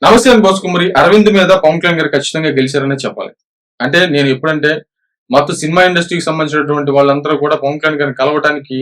నమస్తే అని బోసుకుమరి అరవింద్ మీద పవన్ కళ్యాణ్ గారు ఖచ్చితంగా గెలిచారనే చెప్పాలి. అంటే నేను ఎప్పుడంటే మొత్తం సినిమా ఇండస్ట్రీకి సంబంధించినటువంటి వాళ్ళందరూ కూడా పవన్ కళ్యాణ్ గారిని కలవటానికి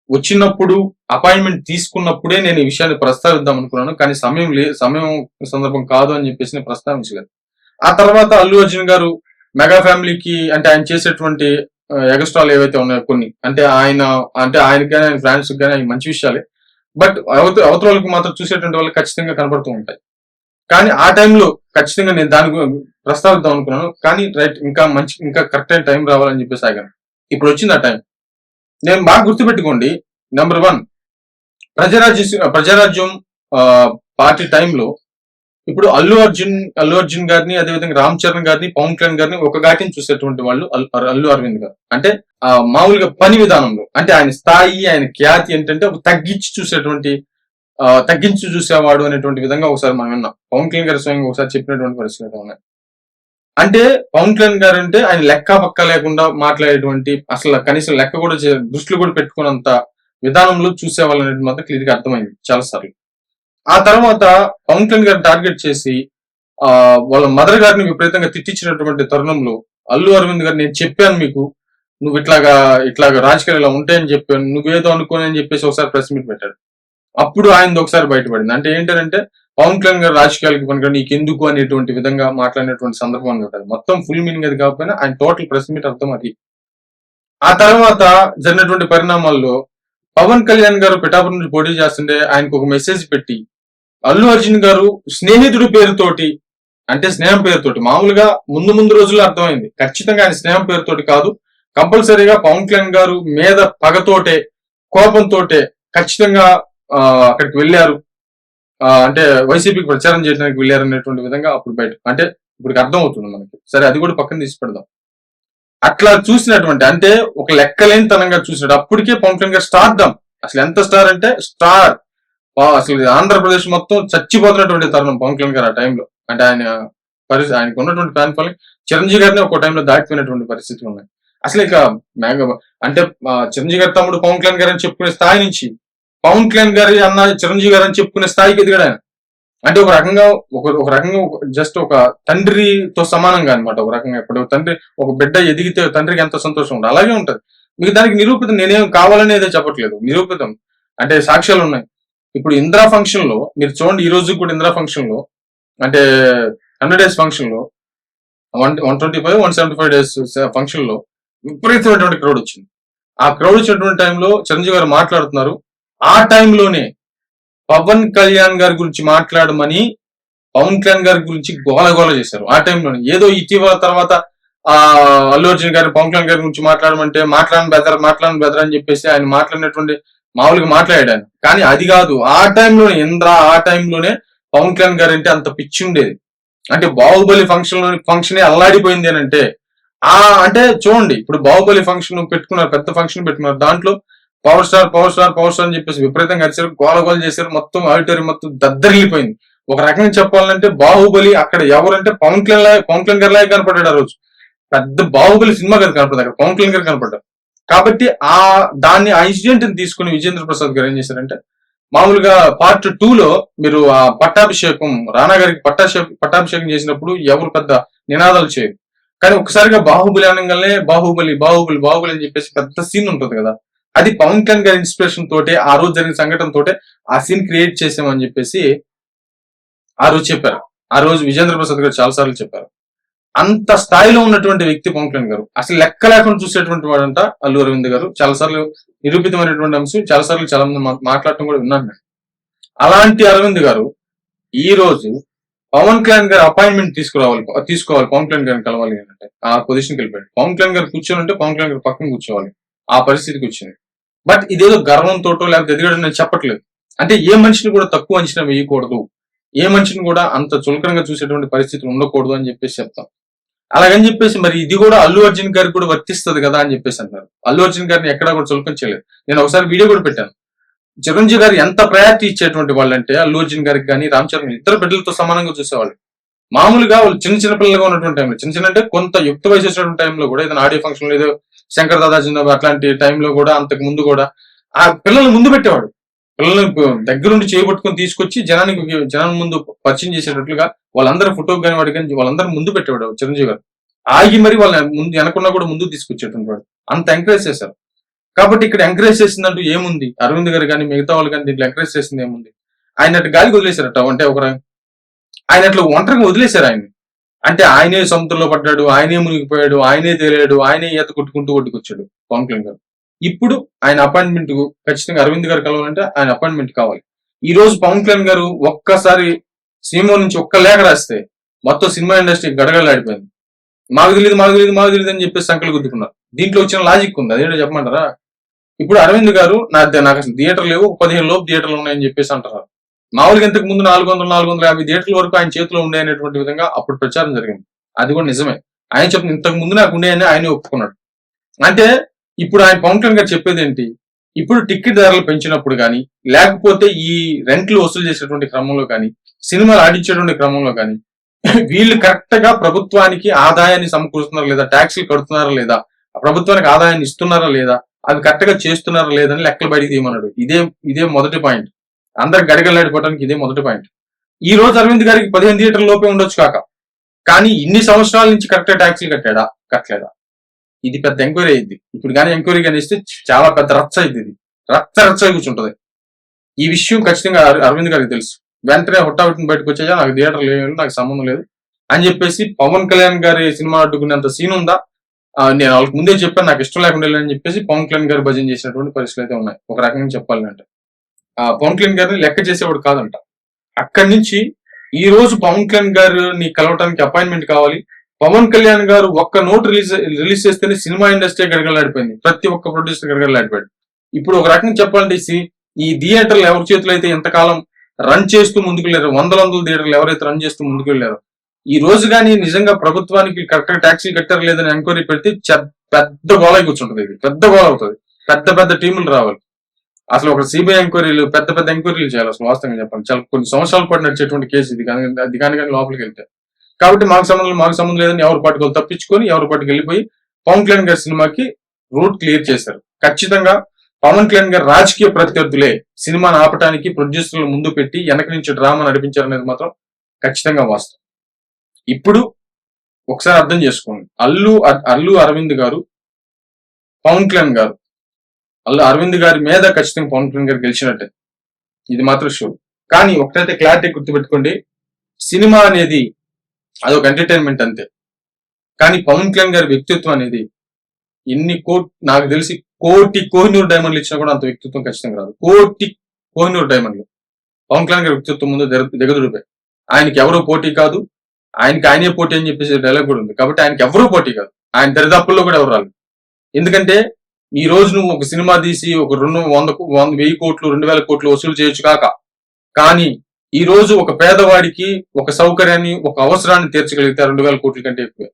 వచ్చినప్పుడు అపాయింట్మెంట్ తీసుకున్నప్పుడే నేను ఈ విషయాన్ని ప్రస్తావిద్దాం అనుకున్నాను. కానీ సమయం సందర్భం కాదు అని చెప్పేసి నేను ప్రస్తావించలేదు. ఆ తర్వాత అల్లు అర్జున్ గారు మెగా ఫ్యామిలీకి అంటే ఆయన చేసేటువంటి ఎగస్ట్రాలు ఏవైతే ఉన్నాయో కొన్ని అంటే ఆయనకి కానీ ఆయన ఫ్యాన్స్ కానీ అవి మంచి విషయాలే. బట్ అవతల వాళ్ళకి మాత్రం చూసేటువంటి వాళ్ళకి ఖచ్చితంగా కనబడుతూ ఉంటాయి. కానీ ఆ టైంలో ఖచ్చితంగా నేను దాని ప్రస్తావిద్దాం అనుకున్నాను. కానీ రైట్ ఇంకా కరెక్ట్ అయిన టైం రావాలని చెప్పేసి ఆగాను. ఇప్పుడు వచ్చింది ఆ టైం. నేను బాగా గుర్తుపెట్టుకోండి. నెంబర్ 1 ప్రజారాజ్యం పార్టీ టైంలో ఇప్పుడు అల్లు అర్జున్ గారిని అదేవిధంగా రామ్ చరణ్ గారిని పవన్ కళ్యాణ్ గారిని ఒక ఘాటిని చూసేటువంటి వాళ్ళు అల్లు అరవింద్ గారు. అంటే మామూలుగా పని విధానంలో అంటే ఆయన స్థాయి ఆయన ఖ్యాతి ఏంటంటే ఒక తగ్గించి చూసేవాడు అనేటువంటి విధంగా ఒకసారి మనం విన్నాం. పవన్ కళ్యాణ్ గారు స్వయంగా ఒకసారి చెప్పినటువంటి పరిస్థితులు ఉన్నాయి. అంటే పవన్ కళ్యాణ్ గారు అంటే ఆయన లెక్క పక్క లేకుండా మాట్లాడేటువంటి అసలు కనీసం లెక్క కూడా దృష్టిలో కూడా పెట్టుకున్నంత విధానంలో చూసేవాళ్ళు అనేది మాత్రం క్లియర్ గా అర్థమైంది చాలా సార్లు. ఆ తర్వాత పవన్ కళ్యాణ్ గారిని టార్గెట్ చేసి వాళ్ళ మదర్ గారిని విపరీతంగా తిట్టించినటువంటి తరుణంలో అల్లు అరవింద్ గారు నేను చెప్పాను మీకు, నువ్వు ఇట్లాగా రాజకీయాలు ఇలా ఉంటాయని చెప్పాను, నువ్వేదో అనుకోని అని చెప్పేసి ఒకసారి ప్రెస్ మీట్ పెట్టాడు. అప్పుడు ఆయనది ఒకసారి బయటపడింది. అంటే ఏంటంటే పవన్ కళ్యాణ్ గారు రాజకీయాలకు పనికిరా నీకెందుకు అనేటువంటి విధంగా మాట్లాడినటువంటి సందర్భం అనమాట. మొత్తం ఫుల్ మీనింగ్ అది కాకపోయినా ఆయన టోటల్ ప్రెస్ మీట్ అర్థం అది. ఆ తర్వాత జరిగినటువంటి పరిణామాల్లో పవన్ కళ్యాణ్ గారు పిఠాపురం నుంచి పోటీ చేస్తుంటే ఆయనకు ఒక మెసేజ్ పెట్టి అల్లు అర్జున్ గారు స్నేహితుడి పేరుతోటి అంటే స్నేహం పేరుతోటి మామూలుగా ముందు రోజుల్లో అర్థమైంది. ఖచ్చితంగా ఆయన స్నేహం పేరుతోటి కాదు, కంపల్సరీగా పవన్ కళ్యాణ్ గారు మీద పగతోటే కోపంతోటే ఖచ్చితంగా అక్కడికి వెళ్ళారు. అంటే వైసీపీకి ప్రచారం చేయడానికి వెళ్ళారు అనేటువంటి విధంగా అప్పుడు బయట అంటే ఇప్పుడు అర్థం అవుతుంది మనకి. సరే అది కూడా పక్కన తీసి పెడదాం. అట్లా చూసినటువంటి అంటే ఒక లెక్కలేని తనంగా చూసినట్టు అప్పటికే పవన్ కళ్యాణ్ గారు స్టార్డమ్. అసలు ఎంత స్టార్ అంటే స్టార్. అసలు ఆంధ్రప్రదేశ్ మొత్తం చచ్చిపోతున్నటువంటి తరుణం పవన్ కళ్యాణ్ గారు ఆ టైంలో. అంటే ఆయనకు ఉన్నటువంటి ఫ్యాన్ ఫాలోయింగ్ చిరంజీవి గారిని ఒక టైంలో దాటిపోయినటువంటి పరిస్థితులు ఉన్నాయి. అసలు ఇక అంటే చిరంజీవి గారి తమ్ముడు పవన్ కళ్యాణ్ గారు అని చెప్పుకునే స్థాయి నుంచి పవన్ కళ్యాణ్ గారి అన్న చిరంజీవి గారు అని చెప్పుకునే స్థాయికి ఎదిగాడు ఆయన. అంటే ఒక రకంగా జస్ట్ ఒక తండ్రితో సమానంగా అనమాట. ఒక రకంగా ఇప్పుడు ఒక బిడ్డ ఎదిగితే తండ్రికి ఎంత సంతోషం ఉంటుంది అలాగే ఉంటది. మీకు దానికి నిరూపితం నేనేం కావాలనేదే చెప్పట్లేదు, నిరూపితం అంటే సాక్ష్యాలు ఉన్నాయి. ఇప్పుడు ఇందిరా ఫంక్షన్ లో మీరు చూడండి, ఈ రోజు కూడా ఇందిరా ఫంక్షన్ లో అంటే 100 days ఫంక్షన్ లో 175 days ఫంక్షన్ లో విపరీతమైనటువంటి క్రౌడ్ వచ్చింది. ఆ క్రౌడ్ వచ్చినటువంటి టైంలో చిరంజీవి గారు మాట్లాడుతున్నారు. ఆ టైంలోనే పవన్ కళ్యాణ్ గారి గురించి మాట్లాడమని పవన్ కళ్యాణ్ గారి గురించి గోల చేశారు. ఆ టైంలోనే ఏదో ఇటీవల తర్వాత అల్లు అర్జున్ గారు పవన్ కళ్యాణ్ గారి గురించి మాట్లాడమంటే మాట్లాడని బెదర్ అని చెప్పేసి ఆయన మాట్లాడినటువంటి మామూలుగా మాట్లాడాడు ఆయన. కానీ అది కాదు, ఆ టైంలోనే పవన్ కళ్యాణ్ గారు అంటే అంత పిచ్చి ఉండేది. అంటే బాహుబలి ఫంక్షన్ అల్లాడిపోయింది అని అంటే అంటే చూడండి, ఇప్పుడు బాహుబలి ఫంక్షన్ పెట్టుకున్నారు, పెద్ద ఫంక్షన్ పెట్టుకున్నారు. దాంట్లో పవర్ స్టార్ అని చెప్పేసి విపరీతంగా అరిచారు, గోల చేశారు. మొత్తం ఆడిటోరియం మొత్తం దద్దరిల్లిపోయింది. ఒక రకంగా చెప్పాలంటే బాహుబలి అక్కడ ఎవరంటే పవన్ కళ్యాణ్ గారి లాగా కనపడ్డాడు. ఆ రోజు పెద్ద బాహుబలి సినిమా గారు కనపడదు, అక్కడ పవన్ కళ్యాణ్ గారు కనపడ్డారు. కాబట్టి ఆ ఇన్సిడెంట్ ని తీసుకుని విజేంద్ర ప్రసాద్ గారు ఏం చేశారంటే మామూలుగా Part 2లో మీరు ఆ పట్టాభిషేకం రానా గారికి పట్టాభిషేకం చేసినప్పుడు ఎవరు పెద్ద నినాదాలు చేయరు. కానీ ఒకసారిగా బాహుబలి అనగానే బాహుబలి అని చెప్పేసి పెద్ద సీన్ ఉంటుంది కదా, అది పవన్ కళ్యాణ్ గారి ఇన్స్పిరేషన్ తోటే ఆ రోజు జరిగిన సంఘటన తోటే ఆ సీన్ క్రియేట్ చేసామని చెప్పేసి ఆ రోజు చెప్పారు. ఆ రోజు విజేంద్ర ప్రసాద్ గారు చాలా సార్లు చెప్పారు. అంత స్థాయిలో ఉన్నటువంటి వ్యక్తి పవన్ కళ్యాణ్ గారు. అసలు లెక్క లేకుండా చూసేటువంటి వాడంట అల్లు అరవింద్ గారు. చాలా సార్లు నిరూపితమైనటువంటి అంశం, చాలా సార్లు చాలా మంది మాట్లాడటం కూడా విన్నాను నేను. అలాంటి అరవింద్ గారు ఈ రోజు పవన్ కళ్యాణ్ గారు అపాయింట్మెంట్ తీసుకోవాలి పవన్ కళ్యాణ్ గారిని కలవాలి అంటే ఆ పొజిషన్కి వెళ్ళిపోయాడు. పవన్ కళ్యాణ్ గారు కూర్చొని ఉంటే పవన్ కళ్యాణ్ గారు పక్కన కూర్చోవాలి, ఆ పరిస్థితికి వచ్చింది. బట్ ఇదేదో గర్వంతోటో లేకపోతే ఎదిగడం నేను చెప్పట్లేదు. అంటే ఏ మనిషిని కూడా తక్కువ అంచనా వేయకూడదు, ఏ మనిషిని కూడా అంత చులకనంగా చూసేటువంటి పరిస్థితులు ఉండకూడదు అని చెప్పేసి చెప్తాం. అలాగని చెప్పేసి మరి ఇది కూడా అల్లు అర్జున్ గారికి కూడా వర్తిస్తుంది కదా అని చెప్పేసి అంటారు. అల్లు అర్జున్ గారిని ఎక్కడా కూడా చులకం చేయలేదు. నేను ఒకసారి వీడియో కూడా పెట్టాను. చిరంజీవి గారు ఎంత ప్రయారిటీ ఇచ్చేటువంటి వాళ్ళు అంటే అల్లు అర్జున్ గారికి కానీ రామ్ చరణ్ ఇద్దరు బిడ్డలతో సమానంగా చూసేవాళ్ళు. మామూలుగా వాళ్ళు చిన్న పిల్లలుగా ఉన్నటువంటి టైంలో చిన్న అంటే కొంత యుక్త వయసు వచ్చినటువంటి టైంలో కూడా ఏదైనా ఆడియో ఫంక్షన్ లో ఏదో శంకర్ దాదా జిందాబాద్ అట్లాంటి టైంలో కూడా అంతకు ముందు కూడా ఆ పిల్లల్ని ముందు పెట్టేవాడు. పిల్లల్ని దగ్గరుండి చేయబట్టుకొని తీసుకొచ్చి జనం ముందు పరిచయం చేసేటట్లుగా వాళ్ళందరూ ఫోటోకి కానీ వాడికి కానీ వాళ్ళందరూ ముందు పెట్టేవాడు చిరంజీవి గారు. ఆగి మరి వాళ్ళ ముందు వెనకున్నా కూడా ముందు తీసుకొచ్చేటువంటి వాడు. అంత ఎంకరేజ్ చేశారు. కాబట్టి ఇక్కడ ఎంకరేజ్ చేసిందంటూ ఏముంది? అరవింద్ గారు కానీ మిగతా వాళ్ళు కానీ దీంట్లో ఎంకరేజ్ చేసింది ఏముంది? ఆయన అటు గాలికి వదిలేశారట. అంటే ఆయన అట్లా ఒంటరిగా వదిలేశారు ఆయన్ని. అంటే ఆయనే సముద్రంలో పడ్డాడు, ఆయనే మునిగిపోయాడు, ఆయనే తేలాడు, ఆయనే ఈత కొట్టుకుంటూ ఒడ్డుకొచ్చాడు పవన్ కళ్యాణ్ గారు. ఇప్పుడు ఆయన అపాయింట్మెంట్ ఖచ్చితంగా అరవింద్ గారు కలవాలంటే ఆయన అపాయింట్మెంట్ కావాలి. ఈ రోజు పవన్ కళ్యాణ్ గారు ఒక్కసారి సినిమా నుంచి ఒక్క లేఖ రాస్తే మొత్తం సినిమా ఇండస్ట్రీ గడగడలాడిపోయింది. మాకు తెలియదు అని చెప్పేసి సంకలు గుద్దుకున్నారు. దీంట్లో వచ్చిన లాజిక్ ఉంది, అదేంటో చెప్పమంటారా? ఇప్పుడు అరవింద్ గారు నాకు అసలు థియేటర్ లేవు, 15 లోపు థియేటర్లు ఉన్నాయని చెప్పేసి అంటారు. మామూలుగా ఇంతకు ముందు 400-450 థియేటర్ల వరకు ఆయన చేతిలో ఉండేటువంటి విధంగా అప్పుడు ప్రచారం జరిగింది. అది కూడా నిజమే. ఆయన చెప్పిన ఇంతకు ముందు నాకు ఉండేయని ఆయన ఒప్పుకున్నాడు. అంటే ఇప్పుడు ఆయన పవన్ కళ్యాణ్ గారు చెప్పేది ఏంటి? ఇప్పుడు టికెట్ ధరలు పెంచినప్పుడు కానీ, లేకపోతే ఈ రెంట్లు వసూలు చేసేటువంటి క్రమంలో కానీ, సినిమాలు ఆడించేటువంటి క్రమంలో కానీ, వీళ్ళు కరెక్ట్ గా ప్రభుత్వానికి ఆదాయాన్ని సమకూరుస్తున్నారా లేదా, ట్యాక్సీలు కడుతున్నారా లేదా, ప్రభుత్వానికి ఆదాయాన్ని ఇస్తున్నారా లేదా, అవి కరెక్ట్ గా చేస్తున్నారా లేదని లెక్కలు బయటికి తీయమన్నాడు. ఇదే మొదటి పాయింట్. అందరు గడిగలాడిపోవడానికి ఇదే మొదటి పాయింట్. ఈ రోజు అరవింద్ గారికి 15 థియేటర్ల లోపే ఉండొచ్చు కాక, కానీ ఇన్ని సంవత్సరాల నుంచి కరెక్ట్ గా ట్యాక్సీలు కట్టాడా, కట్టలేదా? ఇది పెద్ద ఎంక్వైరీ అయింది. ఇప్పుడు కానీ ఎంక్వైరీ కానీ ఇస్తే చాలా పెద్ద రచ్చ అయింది. ఇది రచ్చ కూర్చుంటది. ఈ విషయం ఖచ్చితంగా అరవింద్ గారికి తెలుసు. వెంటనే హుట్టాహుట్టిని బయటకు వచ్చేయా, నాకు థియేటర్ లేదు, నాకు సంబంధం లేదు అని చెప్పేసి పవన్ కళ్యాణ్ గారి సినిమా అడ్డుకునేంత సీన్ ఉందా? నేను వాళ్ళకి ముందే చెప్పాను నాకు ఇష్టం లేకుండా అని చెప్పేసి పవన్ కళ్యాణ్ గారు భజన చేసినటువంటి పరిస్థితులు అయితే ఉన్నాయి. ఒక రకంగా చెప్పాలంటే పవన్ కళ్యాణ్ గారిని లెక్క చేసేవాడు కాదంట. అక్కడి నుంచి ఈ రోజు పవన్ కళ్యాణ్ గారిని కలవటానికి అపాయింట్మెంట్ కావాలి. పవన్ కళ్యాణ్ గారు ఒక్క నోట్ రిలీజ్ చేస్తేనే సినిమా ఇండస్ట్రీ గడగలాడిపోయింది. ప్రతి ఒక్క ప్రొడ్యూసర్ గడగలాడిపోయాడు. ఇప్పుడు ఒక రకంగా చెప్పాలంటే ఈ థియేటర్లు ఎవరి చేతులు అయితే ఎంతకాలం రన్ చేస్తూ ముందుకు వెళ్ళారు, వందల థియేటర్లు ఎవరైతే రన్ చేస్తూ ముందుకు వెళ్ళారో, ఈ రోజు కానీ నిజంగా ప్రభుత్వానికి కరెక్ట్ గా ట్యాక్సీలు కట్టారు లేదని ఎంక్వైరీ పెడితే పెద్ద గోళ కూర్చుంటది. ఇది పెద్ద గోళ అవుతుంది. పెద్ద టీములు రావాలి. అసలు ఒక సిబిఐ ఎంక్వైరీలు, పెద్ద ఎంక్వైరీలు చేయాలి. అసలు వాస్తవంగా చెప్పండి, చాలా కొన్ని సంవత్సరాల పాటు నడిచేటువంటి కేసు ఇది. కానీ లోపలికి వెళ్తే కాబట్టి మాకు సంబంధం లేదని ఎవరు పాటుకు తప్పించుకొని ఎవరు పాటుకు వెళ్ళిపోయి పవన్ కళ్యాణ్ గారి సినిమాకి రూట్ క్లియర్ చేశారు. ఖచ్చితంగా పవన్ కళ్యాణ్ గారు రాజకీయ ప్రత్యర్థులే సినిమాను ఆపటానికి ప్రొడ్యూసర్లు ముందు పెట్టి వెనక నుంచి డ్రామా నడిపించారనేది మాత్రం ఖచ్చితంగా వాస్తవం. ఇప్పుడు ఒకసారి అర్థం చేసుకోండి, అల్లు అరవింద్ గారు, పవన్ కళ్యాణ్ గారు, అరవింద్ గారి మీద ఖచ్చితంగా పవన్ కళ్యాణ్ గారు గెలిచినట్టే, ఇది మాత్రం షూర్. కానీ ఒకటైతే క్లారిటీ గుర్తుపెట్టుకోండి, సినిమా అనేది అదొక ఎంటర్టైన్మెంట్ అంతే. కానీ పవన్ కళ్యాణ్ గారి వ్యక్తిత్వం అనేది నాకు తెలిసి కోహినూర్ డైమండ్లు ఇచ్చినా కూడా అంత వ్యక్తిత్వం ఖచ్చితంగా రాదు. కోహినూర్ డైమండ్లు పవన్ కళ్యాణ్ గారి వ్యక్తిత్వం ముందు దిగదుడిపోయి. ఆయనకి ఎవరో పోటీ కాదు, ఆయనే పోటీ అని చెప్పేసి డైలాగ్ కూడా ఉంది. కాబట్టి ఆయనకి ఎవరూ పోటీ కాదు, ఆయన దరిదాపుల్లో కూడా ఎవరు రాదు. ఎందుకంటే ఈ రోజు నువ్వు ఒక సినిమా తీసి ఒక 100 కోట్లు 2000 కోట్లు వసూలు చేయొచ్చు కాక, కానీ ఈ రోజు ఒక పేదవాడికి ఒక సౌకర్యాన్ని, ఒక అవసరాన్ని తీర్చగలిగితే 2000 కోట్ల కంటే ఎక్కువే.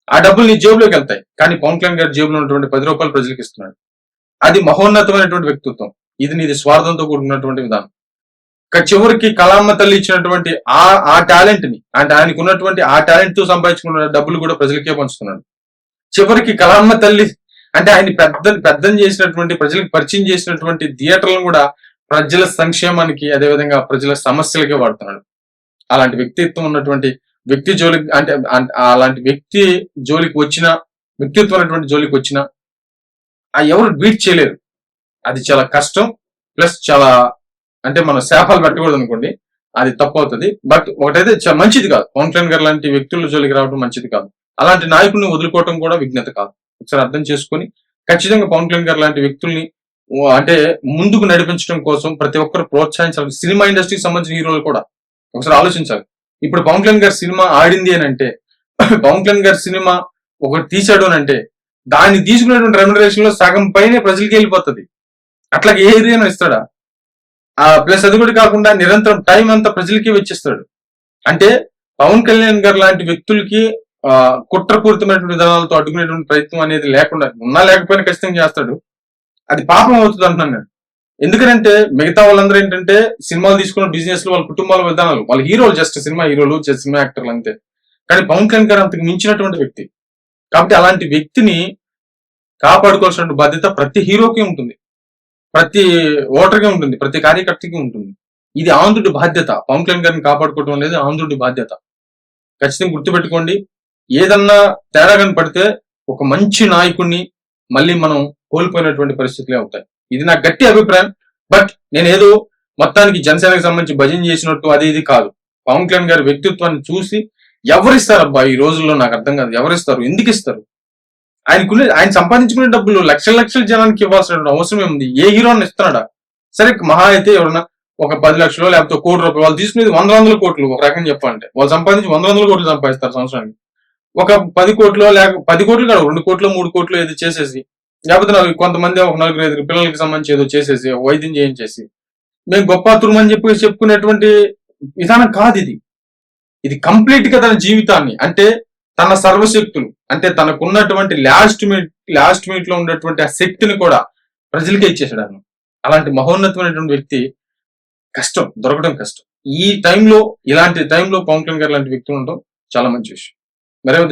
ఆ డబ్బులు నీ జేబులోకి వెళ్తాయి. కానీ పవన్ కళ్యాణ్ గారి జేబులో ఉన్నటువంటి 10 రూపాయలు ప్రజలకు ఇస్తున్నాడు. అది మహోన్నతమైనటువంటి వ్యక్తిత్వం. ఇది నీది స్వార్థంతో కూడుకున్నటువంటి విధానం. చివరికి కళామ్మ తల్లి ఇచ్చినటువంటి ఆ టాలెంట్ ని, అంటే ఆయనకు ఉన్నటువంటి ఆ టాలెంట్ తో సంపాదించుకున్న డబ్బులు కూడా ప్రజలకే పంచుతున్నాడు. చివరికి కళామ్మ తల్లి అంటే ఆయన పెద్దం చేసినటువంటి, ప్రజలకు పరిచయం చేసినటువంటి థియేటర్లను కూడా ప్రజల సంక్షేమానికి, అదేవిధంగా ప్రజల సమస్యలకే వాడుతున్నాడు. అలాంటి వ్యక్తిత్వం ఉన్నటువంటి వ్యక్తి జోలికి, అంటే అలాంటి వ్యక్తి జోలికి వచ్చిన, వ్యక్తిత్వం అనేటువంటి జోలికి వచ్చిన ఎవరు బీట్ చేయలేరు. అది చాలా కష్టం. ప్లస్ చాలా, అంటే మనం శాపాలు పెట్టకూడదు అనుకోండి, అది తప్పు అవుతుంది. బట్ ఒకటైతే మంచిది కాదు, పవన్ కళ్యాణ్ గారు లాంటి వ్యక్తుల జోలికి రావడం మంచిది కాదు. అలాంటి నాయకుల్ని వదులుకోవటం కూడా విజ్ఞత కాదు. ఒకసారి అర్థం చేసుకొని ఖచ్చితంగా పవన్ కళ్యాణ్ గారు లాంటి వ్యక్తుల్ని అంటే ముందుకు నడిపించడం కోసం ప్రతి ఒక్కరు ప్రోత్సహించాలి. సినిమా ఇండస్ట్రీకి సంబంధించిన హీరోలు కూడా ఒకసారి ఆలోచించాలి. ఇప్పుడు పవన్ కళ్యాణ్ గారి సినిమా ఆడింది అని అంటే, పవన్ కళ్యాణ్ గారి సినిమా ఒకటి తీసాడు అని అంటే, దాన్ని తీసుకునేటువంటి రెమ్యునరేషన్ లో సగం పైనే ప్రజలకి వెళ్ళిపోతుంది. అట్లాగే ఏ ఏరియాను ఇస్తాడా? ప్లస్ అది కూడా కాకుండా నిరంతరం టైం అంతా ప్రజలకి వెచ్చిస్తాడు. అంటే పవన్ కళ్యాణ్ గారు లాంటి వ్యక్తులకి కుట్రపూరితమైనటువంటి విధానాలతో అడ్డుకునేటువంటి ప్రయత్నం అనేది లేకుండా, ఉన్నా లేకపోయినా ఖచ్చితంగా చేస్తాడు. అది పాపం అవుతుంది అంటున్నాను నేను. ఎందుకంటే మిగతా వాళ్ళందరూ ఏంటంటే సినిమాలు తీసుకున్న బిజినెస్ లో వాళ్ళ కుటుంబాల విధానాలు, వాళ్ళ హీరోలు జస్ట్ సినిమా హీరోలు, సినిమా యాక్టర్లు అంతే. కానీ పవన్ కళ్యాణ్ గారు అంతకు మించినటువంటి వ్యక్తి. కాబట్టి అలాంటి వ్యక్తిని కాపాడుకోవాల్సిన బాధ్యత ప్రతి హీరోకి ఉంటుంది. ప్రతి ఓటర్కి ఉంటుంది, ప్రతి కార్యకర్తకి ఉంటుంది. ఇది ఆంధ్రుడి బాధ్యత. పవన్ కళ్యాణ్ గారిని కాపాడుకోవడం అనేది ఆంధ్రుడి బాధ్యత. ఖచ్చితంగా గుర్తుపెట్టుకోండి. ఏదన్నా తేడా పడితే ఒక మంచి నాయకుడిని మళ్ళీ మనం కోల్పోయినటువంటి పరిస్థితులే అవుతాయి. ఇది నా గట్టి అభిప్రాయం. బట్ నేను ఏదో మొత్తానికి జనసేనకు సంబంధించి భజన చేసినట్టు అది ఇది కాదు. పవన్ కళ్యాణ్ గారి వ్యక్తిత్వాన్ని చూసి ఎవరిస్తారబ్బా ఈ రోజుల్లో నాకు అర్థం కాదు. ఎవరిస్తారు, ఎందుకు ఇస్తారు? ఆయన సంపాదించుకునే డబ్బులు లక్షల లక్షల జనానికి ఇవ్వాల్సిన అవసరం ఏముంది? ఏ హీరోని ఇస్తున్నాడా? సరే మహా అయితే ఎవరన్నా ఒక 10 లక్షలు లేకపోతే ₹1 కోటి, వాళ్ళు తీసుకునేది వందల కోట్లు. ఒక రకంగా చెప్పాలంటే వాళ్ళు సంపాదించి వందల కోట్లు సంపాదిస్తారు సంవత్సరానికి. ఒక 10 కోట్లు లేక 10 కోట్లు కాదు, 2 కోట్లు 3 కోట్లు ఏదో చేసేసి, లేకపోతే కొంతమంది ఒక 4-5 పిల్లలకి సంబంధించి ఏదో చేసేసి వైద్యం చేయించేసి మేము గొప్ప తురుమని చెప్పి చెప్పుకునేటువంటి విధానం కాదు ఇది. ఇది కంప్లీట్ గా తన జీవితాన్ని, అంటే తన సర్వశక్తులు, అంటే తనకున్నటువంటి లాస్ట్ మినిట్ లో ఉన్నటువంటి ఆ శక్తిని కూడా ప్రజలకే ఇచ్చేసాడు ఆయన. అలాంటి మహోన్నతమైనటువంటి వ్యక్తి దొరకడం కష్టం. ఈ టైంలో, ఇలాంటి టైంలో పవన్ కళ్యాణ్ గారు లాంటి వ్యక్తులు ఉండడం చాలా మంచి విషయం. మరేమో